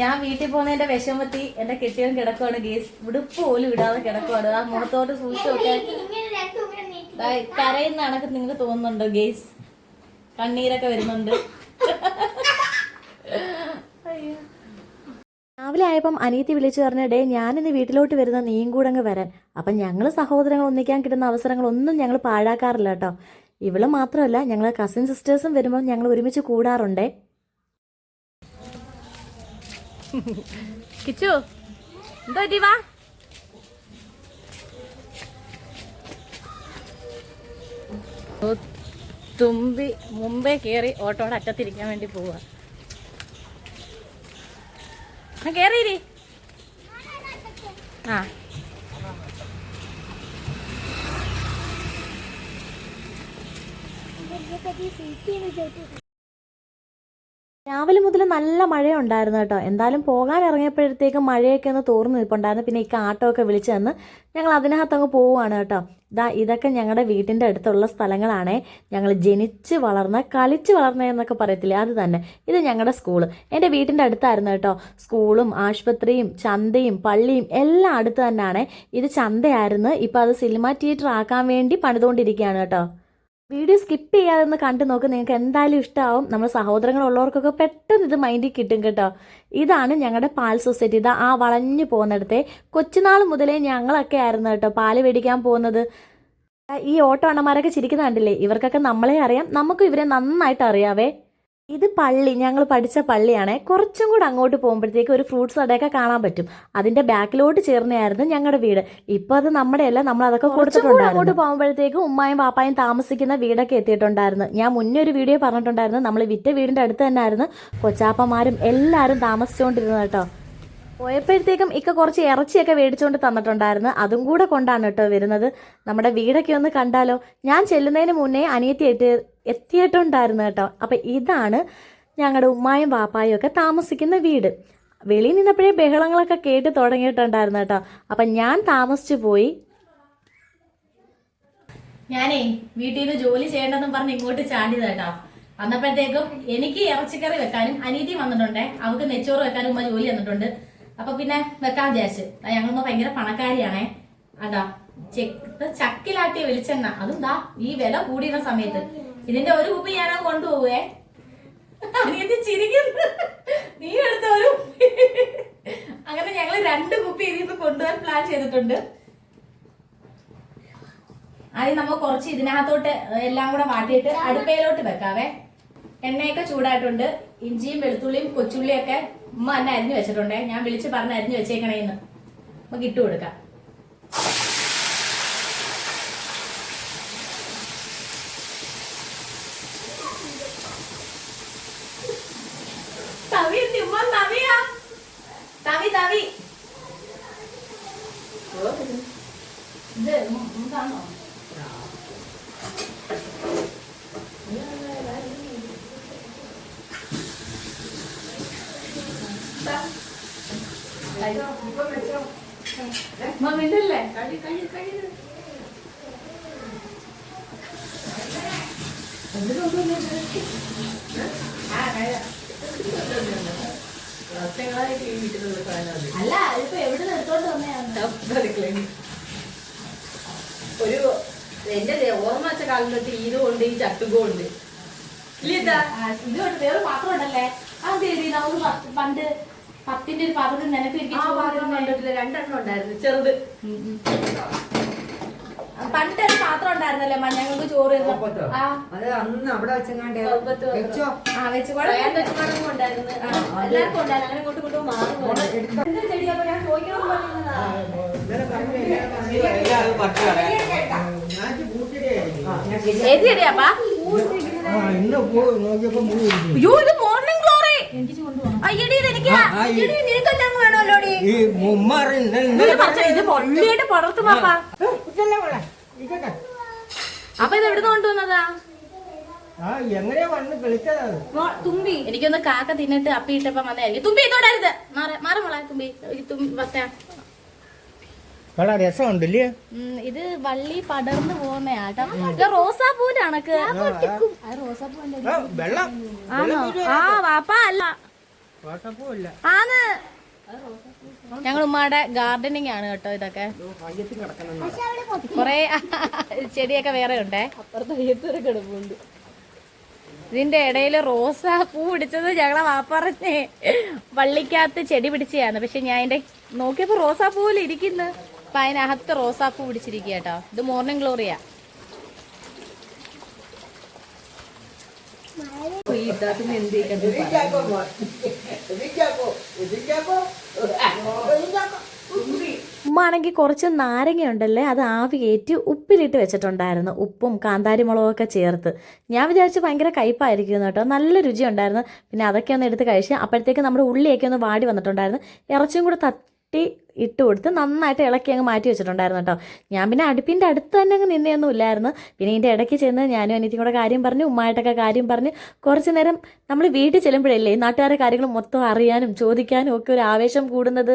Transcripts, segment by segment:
ഞാൻ വീട്ടിൽ പോകുന്നതിന്റെ വിഷമത്തി എന്റെ കെട്ടിയവൻ കിടക്കുവാണ് ഗേസ്. ഉടുപ്പ് പോലും ഇടാതെ കിടക്കുവാണ്. ആ മുഖത്തോട്ട് സൂക്ഷിച്ചൊക്കെ കരയുന്ന കണക്ക് നിങ്ങൾക്ക് തോന്നുന്നുണ്ടോ ഗേസ്? കണ്ണീരൊക്കെ വരുന്നുണ്ട്. രാവിലെ ആയപ്പം അനിയത്തി വിളിച്ചു പറഞ്ഞിടേ ഞാനിന്ന് വീട്ടിലോട്ട് വരുന്ന നീയും കൂടെ അങ്ങ് വരാൻ. അപ്പം ഞങ്ങൾ സഹോദരങ്ങൾ ഒന്നിക്കാൻ കിട്ടുന്ന അവസരങ്ങളൊന്നും ഞങ്ങൾ പാഴാക്കാറില്ല കേട്ടോ. ഇവള് മാത്രമല്ല, ഞങ്ങൾ കസിൻ സിസ്റ്റേഴ്സും വരുമ്പോൾ ഞങ്ങൾ ഒരുമിച്ച് കൂടാറുണ്ടേ. കിച്ചു എന്തോ വാ. തുമ്പി മുമ്പേ കേറി ഓട്ടോടെ അറ്റത്തിരിക്കാൻ വേണ്ടി പോവാ. കേറിയിരി. ആ രാവിലെ മുതൽ നല്ല മഴയുണ്ടായിരുന്നു കേട്ടോ. എന്തായാലും പോകാൻ ഇറങ്ങിയപ്പോഴത്തേക്കും മഴയൊക്കെ ഒന്ന് തോർന്നു നിൽപ്പുണ്ടായിരുന്നു. പിന്നെ ഈ കാട്ടമൊക്കെ വിളിച്ചു തന്ന് ഞങ്ങൾ അതിനകത്തങ്ങ് പോവുകയാണ് കേട്ടോ. ഇതൊക്കെ ഞങ്ങളുടെ വീട്ടിൻ്റെ അടുത്തുള്ള സ്ഥലങ്ങളാണേ. ഞങ്ങൾ ജനിച്ച് വളർന്ന കളിച്ച് വളർന്നതെന്നൊക്കെ പറയത്തില്ലേ, അത് തന്നെ. ഇത് ഞങ്ങളുടെ സ്കൂള് എൻ്റെ വീട്ടിൻ്റെ അടുത്തായിരുന്നു കേട്ടോ. സ്കൂളും ആശുപത്രിയും ചന്തയും പള്ളിയും എല്ലാം അടുത്ത് തന്നെയാണേ. ഇത് ചന്തയായിരുന്നു, ഇപ്പം അത് സിനിമ തിയേറ്റർ ആക്കാൻ വേണ്ടി പണിതുകൊണ്ടിരിക്കുകയാണ് കേട്ടോ. വീഡിയോ സ്കിപ്പ് ചെയ്യാതെ ഒന്ന് കണ്ടു നോക്ക്, നിങ്ങൾക്ക് എന്തായാലും ഇഷ്ടമാവും. നമ്മൾ സഹോദരങ്ങളുള്ളവർക്കൊക്കെ പെട്ടെന്ന് ഇത് മൈൻഡിൽ കിട്ടും കേട്ടോ. ഇതാണ് ഞങ്ങളുടെ പാൽ സൊസൈറ്റി. ആ വളഞ്ഞു പോകുന്നിടത്തെ കൊച്ചുനാൾ മുതലേ ഞങ്ങളൊക്കെ ആയിരുന്നു കേട്ടോ പാല് മേടിക്കാൻ പോകുന്നത്. ഈ ഓട്ടോ അണ്ണന്മാരൊക്കെ ചിരിക്കുന്ന കണ്ടില്ലേ, ഇവർക്കൊക്കെ നമ്മളെ അറിയാം, നമുക്കും ഇവരെ നന്നായിട്ട് അറിയാവേ. ഇത് പള്ളി, ഞങ്ങൾ പഠിച്ച പള്ളിയാണേ. കുറച്ചും കൂടെ അങ്ങോട്ട് പോകുമ്പോഴത്തേക്ക് ഒരു ഫ്രൂട്ട്സ് കടയൊക്കെ കാണാൻ പറ്റും. അതിന്റെ ബാക്കിലോട്ട് ചേർന്നായിരുന്നു ഞങ്ങളുടെ വീട്. ഇപ്പൊ അത് നമ്മുടെ അല്ല, നമ്മൾ അതൊക്കെ കൊടുത്തിട്ടുണ്ടായിരുന്നു. അങ്ങോട്ട് പോകുമ്പോഴത്തേക്ക് ഉമ്മായും പാപ്പായും താമസിക്കുന്ന വീടൊക്കെ എത്തിയിട്ടുണ്ടായിരുന്നു. ഞാൻ മുന്നേ ഒരു വീഡിയോ പറഞ്ഞിട്ടുണ്ടായിരുന്നു, നമ്മൾ വിറ്റ വീടിന്റെ അടുത്ത് തന്നെ ആയിരുന്നു കൊച്ചാപ്പന്മാരും എല്ലാവരും താമസിച്ചുകൊണ്ടിരുന്നത് കേട്ടോ. പോയപ്പോഴത്തേക്കും ഇക്ക കുറച്ച് ഇറച്ചിയൊക്കെ മേടിച്ചുകൊണ്ട് തന്നിട്ടുണ്ടായിരുന്നു. അതും കൂടെ കൊണ്ടാണ് കേട്ടോ വരുന്നത്. നമ്മുടെ വീടൊക്കെ ഒന്ന് കണ്ടാലോ. ഞാൻ ചെല്ലുന്നതിന് മുന്നേ അനിയത്തി എത്തിയിട്ടുണ്ടായിരുന്നു കേട്ടോ. അപ്പം ഇതാണ് ഞങ്ങളുടെ ഉമ്മായും പാപ്പായും ഒക്കെ താമസിക്കുന്ന വീട്. വെളിയിൽ നിന്നപ്പോഴേ ബഹളങ്ങളൊക്കെ കേട്ട് തുടങ്ങിയിട്ടുണ്ടായിരുന്നു കേട്ടോ. അപ്പം ഞാൻ താമസിച്ചു പോയി. ഞാനേ വീട്ടിൽ നിന്ന് ജോലി ചെയ്യേണ്ടെന്നും പറഞ്ഞ് ഇങ്ങോട്ട് ചാടിയത് കേട്ടോ. വന്നപ്പോഴത്തേക്കും എനിക്ക് ഇറച്ചിക്കറി വെക്കാനും അനീതി വന്നിട്ടുണ്ടേ, അവർക്ക് നെച്ചോറ് വെക്കാനും ഉമ്മ ജോലി തന്നിട്ടുണ്ട്. അപ്പൊ പിന്നെ വെക്കാൻ വിചാരിച്ചു. ഞങ്ങളുമ്മ ഭയങ്കര പണക്കാരിയാണേ. അതാ ചക്കിലാട്ടിയ വെളിച്ചെണ്ണ, അതും ഈ വില കൂടിയുന്ന സമയത്ത് ഇതിന്റെ ഒരു കുപ്പി ഞാനത് കൊണ്ടുപോവേ. അനിയത്തി ചിരിക്കുന്നു, നീ എടുത്ത ഒരു അങ്ങനെ ഞങ്ങൾ 2 കുപ്പി ഇതിന്ന് കൊണ്ടുപോകാൻ പ്ലാൻ ചെയ്തിട്ടുണ്ട്. ആദ്യം നമ്മൾ കുറച്ച് ഇതിനകത്തോട്ട് എല്ലാം കൂടെ വാട്ടിയിട്ട് അടുപ്പയിലോട്ട് വെക്കാവേ. എണ്ണയൊക്കെ ചൂടായിട്ടുണ്ട്. ഇഞ്ചിയും വെളുത്തുള്ളിയും കൊച്ചുള്ളിയൊക്കെ ഉമ്മ തന്നെ അരിഞ്ഞു വെച്ചിട്ടുണ്ടേ. ഞാൻ വിളിച്ച് പറഞ്ഞ് അരിഞ്ഞു വെച്ചേക്കണേന്ന്. നമുക്ക് ഇട്ട് കൊടുക്കാം. തവി തവിയാ തവി തവി ഇത് കാണോ? മിണ്ടല്ലേ അല്ല, ഇപ്പൊ എവിടെ എടുത്തോണ്ട് വന്നതാണ്. ഒരു എന്റെ ഓർമ്മ വെച്ച കാലം തൊട്ട് ഇതുകൊണ്ട് ഈ ചട്ടുകൊണ്ട് ഇതുകൊണ്ട് വേറെ പാത്രം ഉണ്ടല്ലേ. അത് ശരി, നമുക്ക് പണ്ട് 10ന്റെ ഒരു പാത്രത്തിൽ നിനക്ക് 2 ഉണ്ടായിരുന്നു ചെറുത്. പണ്ടൊരു പാത്രം ഉണ്ടായിരുന്നല്ലേ ഞങ്ങൾക്ക് ചോറ് ഉണ്ടായിരുന്നു. എല്ലാവർക്കും ഉണ്ടായിരുന്നു. അങ്ങനെ ഇങ്ങോട്ട് കൊണ്ട് മാറുന്നു. എന്താ ചെടി? അപ്പൊ ഞാൻ ചോദിക്കണം. ഏത് ചെടിയാപ്പാ? അയ്യോ, ഇത് മോർണിംഗ് ഗ്ലോറി. ഇത് പൊള്ളിയായിട്ട് പടർത്ത് പാപ്പാ. അപ്പൊ ഇത് എവിടുന്ന് കൊണ്ടുവന്നതാ? തുമ്പി എനിക്കൊന്ന് കാക്ക തിന്നിട്ട് അപ്പി ഇട്ടപ്പോ വന്നായിരിക്കും. തുമ്പി ഇതോടരുത്, മാറി മോളെ. തുമ്പി വളരെ രസമുണ്ടല്ലേ? ഇത് വള്ളി പടർന്നു പോകുന്നയാട്ടോ. റോസാപ്പൂവിന്റെ കണക്ക്. റോസാപ്പൂവിന്റെ ആണോ? ആ വാപ്പ അല്ല, റോസാപ്പൂവല്ല. ആന്ന് ഞങ്ങൾ ഉമ്മയുടെ ഗാർഡനിങ് ആണ് കേട്ടോ ഇതൊക്കെ. മയ്യത്തിൽ കിടക്കണം. കൊറേ ചെടിയൊക്കെ വേറെ ഉണ്ടേ. അപ്പുറത്ത് കിടപ്പുണ്ട്. ഇതിന്റെ ഇടയിൽ റോസാ പൂ പിടിച്ചത് ഞങ്ങളെ വാപ്പറഞ്ഞേ വള്ളിക്കകത്ത് ചെടി പിടിച്ചതാണ്. പക്ഷെ ഞാൻ അതിന്റെ നോക്കിയപ്പോ റോസാ പൂവിൽ ഇരിക്കുന്നു. അപ്പൊ അതിനകത്ത് റോസാപ്പൂ പിടിച്ചിരിക്കുക കേട്ടോ. ഇത് മോർണിംഗ് ഗ്ലോറിയാ. ഉമ്മ ആണെങ്കിൽ കുറച്ച് നാരങ്ങ ഉണ്ടല്ലേ, അത് ആവി കയറ്റി ഉപ്പിലിട്ട് വെച്ചിട്ടുണ്ടായിരുന്നു. ഉപ്പും കാന്താരി മുളകും ഒക്കെ ചേർത്ത്. ഞാൻ വിചാരിച്ചു ഭയങ്കര കയ്പായിരിക്കും കേട്ടോ. നല്ല രുചി ഉണ്ടായിരുന്നു. പിന്നെ അതൊക്കെ ഒന്ന് എടുത്ത് കഴിച്ച് അപ്പോഴത്തേക്ക് നമ്മുടെ ഉള്ളിയൊക്കെ ഒന്ന് വാടി വന്നിട്ടുണ്ടായിരുന്നു. ഇറച്ചിയും കൂടെ തട്ടി ഇട്ട് കൊടുത്ത് നന്നായിട്ട് ഇളക്കി അങ്ങ് മാറ്റി വെച്ചിട്ടുണ്ടായിരുന്നു കേട്ടോ. ഞാൻ പിന്നെ അടുപ്പിൻ്റെ അടുത്ത് തന്നെ അങ്ങ് നിന്നെയൊന്നും ഇല്ലായിരുന്നു. പിന്നെ ഇതിൻ്റെ ഇടയ്ക്ക് ചെന്ന് ഞാനും അനിയത്തിയും കൂടെ കാര്യം പറഞ്ഞു, ഉമ്മായിട്ടൊക്കെ കാര്യം പറഞ്ഞ് കുറച്ച് നേരം നമ്മൾ വീട്ടിൽ ചെല്ലുമ്പോഴല്ലേ ഈ നാട്ടുകാരുടെ കാര്യങ്ങൾ മൊത്തം അറിയാനും ചോദിക്കാനും ഒക്കെ ഒരു ആവേശം കൂടുന്നത്.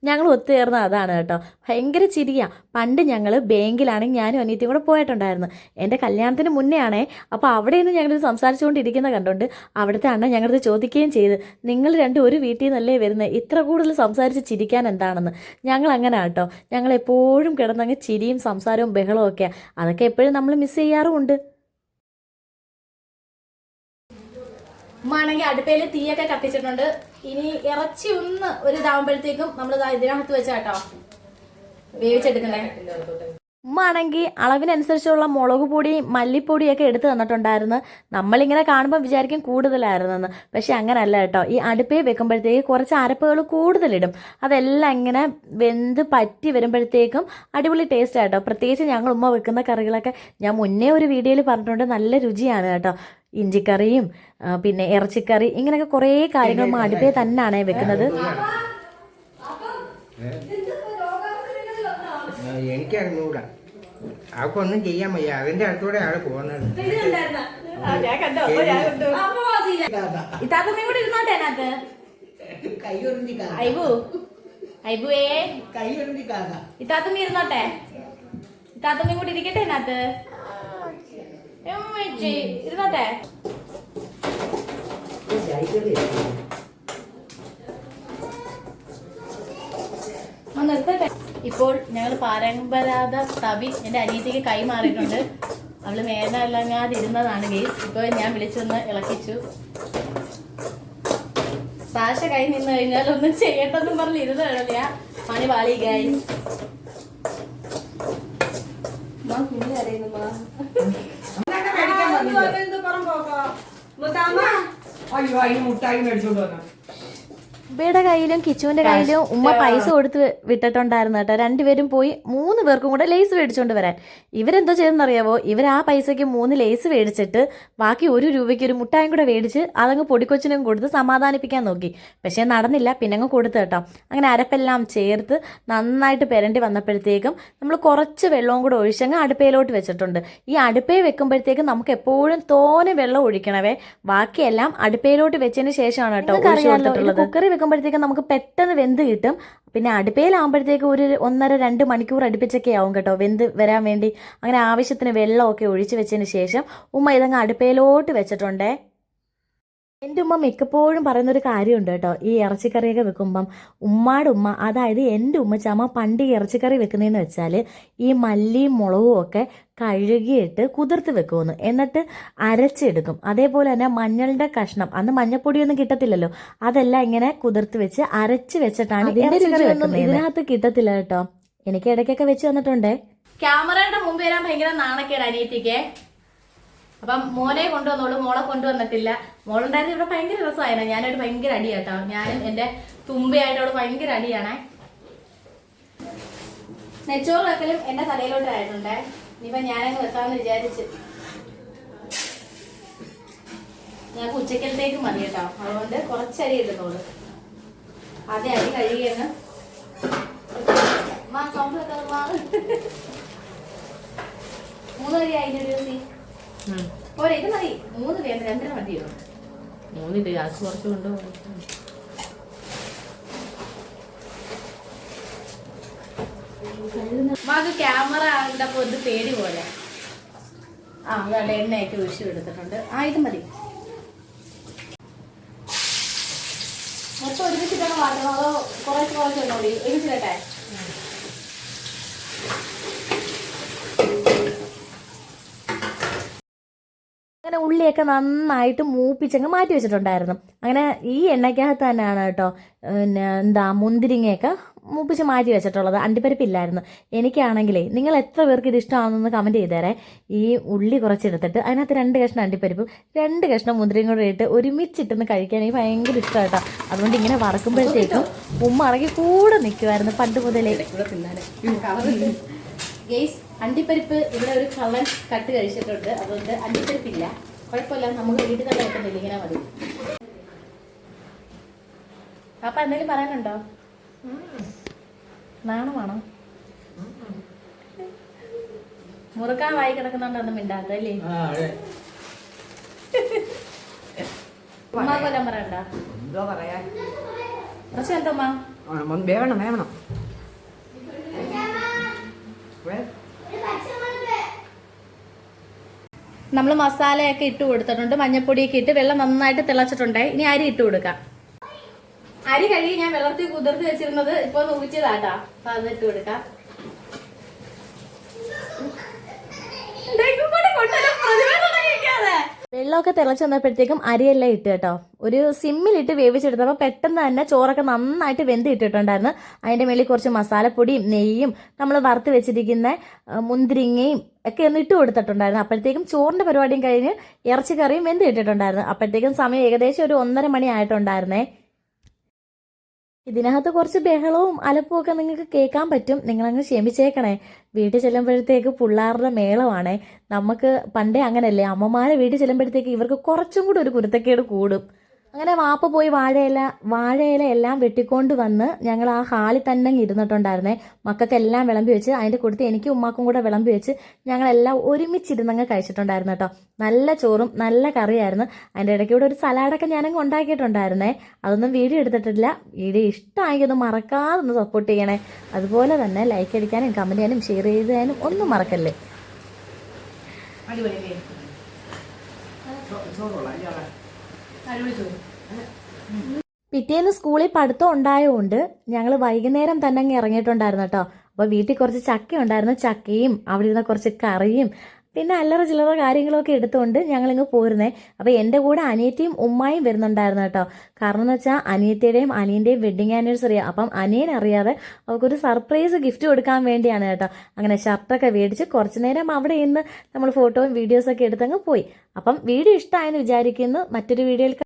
ഞങ്ങൾ ഒത്തുചേർന്ന അതാണ് കേട്ടോ. ഭയങ്കര ചിരിയാണ്. പണ്ട് ഞങ്ങൾ ബാങ്കിലാണെങ്കിൽ ഞാനും അനിയത്തിയും കൂടെ പോയിട്ടുണ്ടായിരുന്നു. എൻ്റെ കല്യാണത്തിന് മുന്നേ ആണേ. അപ്പോൾ അവിടെ നിന്ന് ഞങ്ങളിത് സംസാരിച്ചുകൊണ്ടിരിക്കുന്ന കണ്ടുകൊണ്ട് അവിടുത്തെ അണ്ണൻ ഞങ്ങളിത് ചോദിക്കുകയും ചെയ്ത്, നിങ്ങൾ രണ്ടും ഒരു വീട്ടിൽ നിന്നല്ലേ വരുന്നത്, ഇത്ര കൂടുതൽ സംസാരിച്ച് ചിരിക്കാൻ എന്താണെന്ന്. ഞങ്ങൾ അങ്ങനെ കേട്ടോ. ഞങ്ങൾ എപ്പോഴും കിടന്നങ്ങ് ചിരിയും സംസാരവും ബഹളവും ഒക്കെയാണ്. അതൊക്കെ എപ്പോഴും നമ്മൾ മിസ് ചെയ്യാറുമുണ്ട്. ഉമ്മ ആണെങ്കിൽ അടുപ്പയിൽ തീയൊക്കെ കത്തിച്ചിട്ടുണ്ട്. ഇനി ഇറച്ചി ഒന്ന് ഒരു ഇതാവുമ്പോഴത്തേക്കും നമ്മൾ ഇതിനകത്ത് വെച്ചാട്ടോ വേവിച്ചെടുക്കണേ. ഉമ്മ ആണെങ്കിൽ അളവിനനുസരിച്ചുള്ള മുളക് പൊടി മല്ലിപ്പൊടിയൊക്കെ എടുത്ത് തന്നിട്ടുണ്ടായിരുന്നു. നമ്മളിങ്ങനെ കാണുമ്പോൾ വിചാരിക്കും കൂടുതലായിരുന്നെന്ന്. പക്ഷെ അങ്ങനല്ല കേട്ടോ. ഈ അടുപ്പിൽ വെക്കുമ്പോഴത്തേക്ക് കുറച്ച് അരപ്പുകൾ കൂടുതലിടും. അതെല്ലാം ഇങ്ങനെ വെന്ത് പറ്റി വരുമ്പോഴത്തേക്കും അടിപൊളി ടേസ്റ്റ് ആട്ടോ. പ്രത്യേകിച്ച് ഞങ്ങൾ ഉമ്മ വെക്കുന്ന കറികളൊക്കെ ഞാൻ മുന്നേ ഒരു വീഡിയോയിൽ പറഞ്ഞിട്ടുണ്ട്, നല്ല രുചിയാണ് കേട്ടോ. ഇഞ്ചിക്കറിയും പിന്നെ ഇറച്ചിക്കറി ഇങ്ങനെയൊക്കെ കുറേ കാര്യങ്ങൾ ഉമ്മ അടുപ്പിൽ തന്നെയാണ് വെക്കുന്നത്. എനിക്കറിഞ്ഞൂടാ, അവക്കൊന്നും ചെയ്യാൻ വയ്യ. അതിന്റെ അടുത്തൂടെ ആള് പോകുന്നത്. ഇരുന്നോട്ടെ, ഇത്താത്തമ്മയും കൂടി ഇരിക്കട്ടെ അതിനകത്ത്. ഇരുന്നോട്ടെ. നിർത്തട്ടെ. ഇപ്പോൾ ഞങ്ങൾ പരമ്പരാഗത തവി എൻ്റെ അനിയത്തിക്ക് കൈമാറിയിട്ടുണ്ട്. അവള് മേലല്ലാതെ ഇരുന്നതാണ് ഗെയ്സ്. ഇപ്പോൾ ഞാൻ വിളിച്ചൊന്ന് ഇളക്കിച്ചു. സാശ കൈ നിന്ന് കഴിഞ്ഞാൽ ഒന്നും ചെയ്യട്ടെന്നും പറഞ്ഞ് ഇരുന്ന് കിടന്നില്ല. പണി പാളി ഗൈസ്. കുഞ്ഞു അറിയുന്നു അയ്യോ, അതിന് മുട്ടായി മേടിച്ചോണ്ട് വന്നു. ഉമ്മയുടെ കയ്യിലും കിച്ചുവിന്റെ കയ്യിലും ഉമ്മ പൈസ കൊടുത്ത് വിട്ടിട്ടുണ്ടായിരുന്നു കേട്ടോ. രണ്ടുപേരും പോയി 3 പേർക്കും കൂടെ ലേസ് മേടിച്ചോണ്ട് വരാൻ. ഇവരെന്തോ ചെയ്തെന്നറിയാവോ, ഇവർ ആ പൈസയ്ക്ക് 3 ലേസ് മേടിച്ചിട്ട് ബാക്കി 1 രൂപയ്ക്ക് ഒരു മുട്ടായും കൂടെ മേടിച്ച് അതങ്ങ് പൊടിക്കൊച്ചിനും കൊടുത്ത് സമാധാനിപ്പിക്കാൻ നോക്കി. പക്ഷേ നടന്നില്ല. പിന്നെ അങ്ങ് കൊടുത്തു കേട്ടോ. അങ്ങനെ അരപ്പെല്ലാം ചേർത്ത് നന്നായിട്ട് പെരണ്ടി വന്നപ്പോഴത്തേക്കും നമ്മൾ കുറച്ച് വെള്ളവും കൂടെ ഒഴിച്ചങ്ങ് അടുപ്പയിലോട്ട് വെച്ചിട്ടുണ്ട്. ഈ അടുപ്പയിൽ വെക്കുമ്പോഴത്തേക്കും നമുക്ക് എപ്പോഴും തോനെ വെള്ളം ഒഴിക്കണവേ. ബാക്കിയെല്ലാം അടുപ്പയിലോട്ട് വെച്ചതിന് ശേഷമാണ് കേട്ടോ ഒഴിച്ചു കൊടുത്തിട്ടുള്ളത്. കുക്കറി വെക്കുമ്പോഴത്തേക്കും നമുക്ക് പെട്ടെന്ന് വെന്ത് കിട്ടും. പിന്നെ അടുപ്പയിലാകുമ്പോഴത്തേക്ക് ഒരു 1.5-2 മണിക്കൂർ അടുപ്പിച്ചൊക്കെ ആവും കേട്ടോ വെന്ത് വരാൻ വേണ്ടി. അങ്ങനെ ആവശ്യത്തിന് വെള്ളമൊക്കെ ഒഴിച്ച് വെച്ചതിന് ശേഷം ഉമ്മ ഇതങ്ങ് അടുപ്പയിലോട്ട് വെച്ചിട്ടുണ്ടേ. എൻ്റെ ഉമ്മ മിക്കപ്പോഴും പറയുന്നൊരു കാര്യമുണ്ട് കേട്ടോ. ഈ ഇറച്ചിക്കറിയൊക്കെ വെക്കുമ്പം ഉമ്മാടെ ഉമ്മ, അതായത് എൻ്റെ ഉമ്മച്ചമ്മ പണ്ട് ഈ ഇറച്ചിക്കറി വെക്കുന്നതെന്ന് വെച്ചാൽ ഈ മല്ലിയും മുളകും ഒക്കെ കഴുകിയിട്ട് കുതിർത്ത് വെക്കുമെന്ന്, എന്നിട്ട് അരച്ചെടുക്കും. അതേപോലെ തന്നെ മഞ്ഞളുടെ കഷ്ണം, അന്ന് മഞ്ഞപ്പൊടിയൊന്നും കിട്ടത്തില്ലല്ലോ, അതെല്ലാം ഇങ്ങനെ കുതിർത്ത് വെച്ച് അരച്ച് വെച്ചിട്ടാണ് ഇറച്ചിക്കറി വെക്കുന്നത്. ഇതിനകത്ത് കിട്ടത്തില്ല കേട്ടോ. എനിക്ക് ഇടയ്ക്കൊക്കെ വെച്ച് തന്നിട്ടുണ്ടേ. ക്യാമറയുടെ മുമ്പ് വരാൻ ഭയങ്കര നാണക്കേട് അനിയത്തിക്ക്. അപ്പം മോനെ കൊണ്ടുവന്നോളൂ, മോളെ കൊണ്ടുവന്നിട്ടില്ല. മോളുണ്ടായിരുന്നു ഇവിടെ ഭയങ്കര രസമായിരുന്നു. ഞാനായിട്ട് ഭയങ്കര അടിയാട്ടോ. ഞാനും എൻ്റെ തുമ്പയായിട്ട് അവിടെ ഭയങ്കര അടിയാണേ. നെച്ചോറ് വെക്കലും എൻ്റെ തലയിലോട്ടായിട്ടുണ്ടേ. ഇനിയിപ്പം ഞാനങ്ങ് വെക്കാമെന്ന് വിചാരിച്ച്. ഞങ്ങൾക്ക് ഉച്ചക്കലത്തേക്ക് മതി കേട്ടോ. അതുകൊണ്ട് കുറച്ചരി ഇടുന്നോളൂ. ആദ്യം അരി കഴുകിയെന്ന് സൗണ്ട് വെക്കാതെ 3 അരി അതിൻ്റെ ദിവസം പോരെ. ഇത് മതി. 3 വേണ്ട, 2 മതിയോ? 3 ഗ്യാസ് കുറച്ച് കൊണ്ടുപോകും. നമുക്ക് ക്യാമറ ഉണ്ടപ്പോ ഒരു പേടി പോലെ. അതല്ല, എണ്ണയൊക്കെ ഒഴിച്ചു എടുത്തിട്ടുണ്ട്. ഇത് മതി. മൊത്തം ഒരുമിച്ചിട്ടാണ് വാട്ടണോ അതോ കുറേശ്ശെ കുറച്ച് ഉണ്ടോ ഒരുമിച്ചിട്ടെ? അങ്ങനെ ഉള്ളിയൊക്കെ നന്നായിട്ട് മൂപ്പിച്ചങ്ങ് മാറ്റി വെച്ചിട്ടുണ്ടായിരുന്നു. അങ്ങനെ ഈ എണ്ണയ്ക്കകത്ത് തന്നെയാണ് കേട്ടോ പിന്നെ എന്താ മുന്തിരിങ്ങയൊക്കെ മൂപ്പിച്ച് മാറ്റി വെച്ചിട്ടുള്ളത്. അണ്ടിപ്പരിപ്പില്ലായിരുന്നു. എനിക്കാണെങ്കിലേ നിങ്ങൾ എത്ര പേർക്ക് ഇത് ഇഷ്ടമാണെന്ന് കമൻറ്റ് ചെയ്തേരെ. ഈ ഉള്ളി കുറച്ചെടുത്തിട്ട് അതിനകത്ത് 2 കഷ്ണം അണ്ടിപ്പരിപ്പും 2 കഷ്ണം മുന്തിരിയും കൂടെ ഇട്ട് ഒരുമിച്ചിട്ടൊന്ന് കഴിക്കാൻ എനിക്ക് ഭയങ്കര ഇഷ്ടമാണ് കേട്ടോ. അതുകൊണ്ട് ഇങ്ങനെ വറക്കുമ്പോഴത്തേക്കും ഉമ്മ ഇറങ്ങി കൂടെ നിൽക്കുമായിരുന്നു പണ്ട് മുതലേ. ഗെയ്സ്, അണ്ടിപ്പരിപ്പ് ഇവിടെ ഒരു കള്ളൻ കട്ട് കഴിച്ചിട്ടുണ്ട്. അതുകൊണ്ട് അണ്ടിപ്പരിപ്പില്ല, കുഴപ്പമില്ല, നമുക്ക് വീട്ടിൽ തന്നെ വെക്കുന്നില്ല, ഇങ്ങനെ മതി. അപ്പൊ എന്തെങ്കിലും പറയാനുണ്ടോ? നാണമാണോ? മുറുക്കാൻ വായി കിടക്കുന്നുണ്ടൊന്നും മിണ്ടാത്തല്ലേ? ഉമ്മാക്ക് വല്ലതും പറയണ്ട? എന്തോ പറയാ, കുറച്ച് എന്തോമ്മാ വേണം വേണം. നമ്മൾ മസാലയൊക്കെ ഇട്ട് കൊടുത്തിട്ടുണ്ട്, മഞ്ഞപ്പൊടിയൊക്കെ ഇട്ട് വെള്ളം നന്നായിട്ട് തിളച്ചിട്ടുണ്ട്. ഇനി അരി ഇട്ട് കൊടുക്കാം. അരി കഴുകി ഞാൻ വെള്ളത്തിൽ കുതിർത്ത് വെച്ചിരുന്നത് ഇപ്പൊ നോക്കിച്ചതാട്ടാ. അപ്പൊ അത് ഇട്ട് കൊടുക്കാം. വെള്ളമൊക്കെ തിളച്ച് വന്നപ്പോഴത്തേക്കും അരിയെല്ലാം ഇട്ട് കേട്ടോ. ഒരു സിമ്മിലിട്ട് വേവിച്ചെടുത്തപ്പോൾ പെട്ടെന്ന് തന്നെ ചോറൊക്കെ നന്നായിട്ട് വെന്ത് ഇട്ടിട്ടുണ്ടായിരുന്നു. അതിൻ്റെ മേളിൽ കുറച്ച് മസാലപ്പൊടിയും നെയ്യും നമ്മൾ വറുത്ത് വെച്ചിരിക്കുന്ന മുന്തിരിങ്ങയും ഒക്കെ ഒന്ന് ഇട്ട് കൊടുത്തിട്ടുണ്ടായിരുന്നു. അപ്പോഴത്തേക്കും ചോറിൻ്റെ പരിപാടിയും കഴിഞ്ഞ് ഇറച്ചിക്കറിയും വെന്ത് ഇട്ടിട്ടുണ്ടായിരുന്നു. അപ്പോഴത്തേക്കും സമയം ഏകദേശം ഒരു 1:30 മണി ആയിട്ടുണ്ടായിരുന്നേ. ഇതിനകത്ത് കുറച്ച് ബഹളവും അലപ്പും ഒക്കെ നിങ്ങൾക്ക് കേൾക്കാൻ പറ്റും. നിങ്ങളങ്ങ് ക്ഷമിച്ചേക്കണേ. വീട്ടിൽ ചെല്ലുമ്പോഴത്തേക്ക് പിള്ളേരുടെ മേളമാണേ. നമുക്ക് പണ്ടേ അങ്ങനെയല്ലേ, അമ്മമാരെ വീട്ടിൽ ചെല്ലുമ്പോഴത്തേക്ക് ഇവർക്ക് കുറച്ചും കൂടി ഒരു കുരുത്തക്കേട് കൂടും. അങ്ങനെ വാപ്പ പോയി വാഴയില എല്ലാം വെട്ടിക്കൊണ്ട് വന്ന് ഞങ്ങൾ ആ ഹാളിൽ തന്നെ ഇരുന്നിട്ടുണ്ടായിരുന്നേ. മക്കൾക്കെല്ലാം വിളമ്പി വെച്ച് അതിൻ്റെ കൂട്ടത്തിൽ എനിക്ക് ഉമ്മാക്കും കൂടെ വിളമ്പി വെച്ച് ഞങ്ങളെല്ലാം ഒരുമിച്ചിരുന്നങ്ങ് കഴിച്ചിട്ടുണ്ടായിരുന്നു കേട്ടോ. നല്ല ചോറും നല്ല കറിയായിരുന്നു. അതിൻ്റെ ഇടയ്ക്ക് കൂടെ ഒരു സലാഡൊക്കെ ഞാനങ്ങ് ഉണ്ടാക്കിയിട്ടുണ്ടായിരുന്നേ. അതൊന്നും വീഡിയോ എടുത്തിട്ടില്ല. വീഡിയോ ഇഷ്ടമായെങ്കിൽ ഒന്ന് മറക്കാതെ ഒന്ന് സപ്പോർട്ട് ചെയ്യണേ. അതുപോലെ തന്നെ ലൈക്ക് അടിക്കാനും കമൻറ്റ് ചെയ്യാനും ഷെയർ ചെയ്യാനും ഒന്നും മറക്കല്ലേ. പിറ്റേന്ന് സ്കൂളിൽ പഠിത്തം ഉണ്ടായതുകൊണ്ട് ഞങ്ങൾ വൈകുന്നേരം തന്നെ അങ്ങ് ഇറങ്ങിയിട്ടുണ്ടായിരുന്നു കേട്ടോ. അപ്പോൾ വീട്ടിൽ കുറച്ച് ചക്ക ഉണ്ടായിരുന്നു. ചക്കയും അവിടെ ഇരുന്ന കുറച്ച് കറിയും പിന്നെ അല്ലറ ചില്ലറ കാര്യങ്ങളൊക്കെ എടുത്തുകൊണ്ട് ഞങ്ങളിങ്ങ് പോരുന്നേ. അപ്പോൾ എൻ്റെ കൂടെ അനിയത്തിയും ഉമ്മായും വരുന്നുണ്ടായിരുന്നു കേട്ടോ. കാരണം എന്ന് വെച്ചാൽ അനിയത്തിയുടെയും അനിയൻ്റെയും വെഡിങ് ആനിവേഴ്സറി. അപ്പം അനിയൻ അറിയാതെ അവർക്കൊരു സർപ്രൈസ് ഗിഫ്റ്റ് കൊടുക്കാൻ വേണ്ടിയാണ് കേട്ടോ. അങ്ങനെ ഷർട്ടൊക്കെ മേടിച്ച് കുറച്ച് നേരം അവിടെ ഇന്ന് നമ്മൾ ഫോട്ടോയും വീഡിയോസൊക്കെ എടുത്തങ്ങ് പോയി. അപ്പം വീഡിയോ ഇഷ്ടമായെന്ന് വിചാരിക്കുന്നു. മറ്റൊരു വീഡിയോയിൽ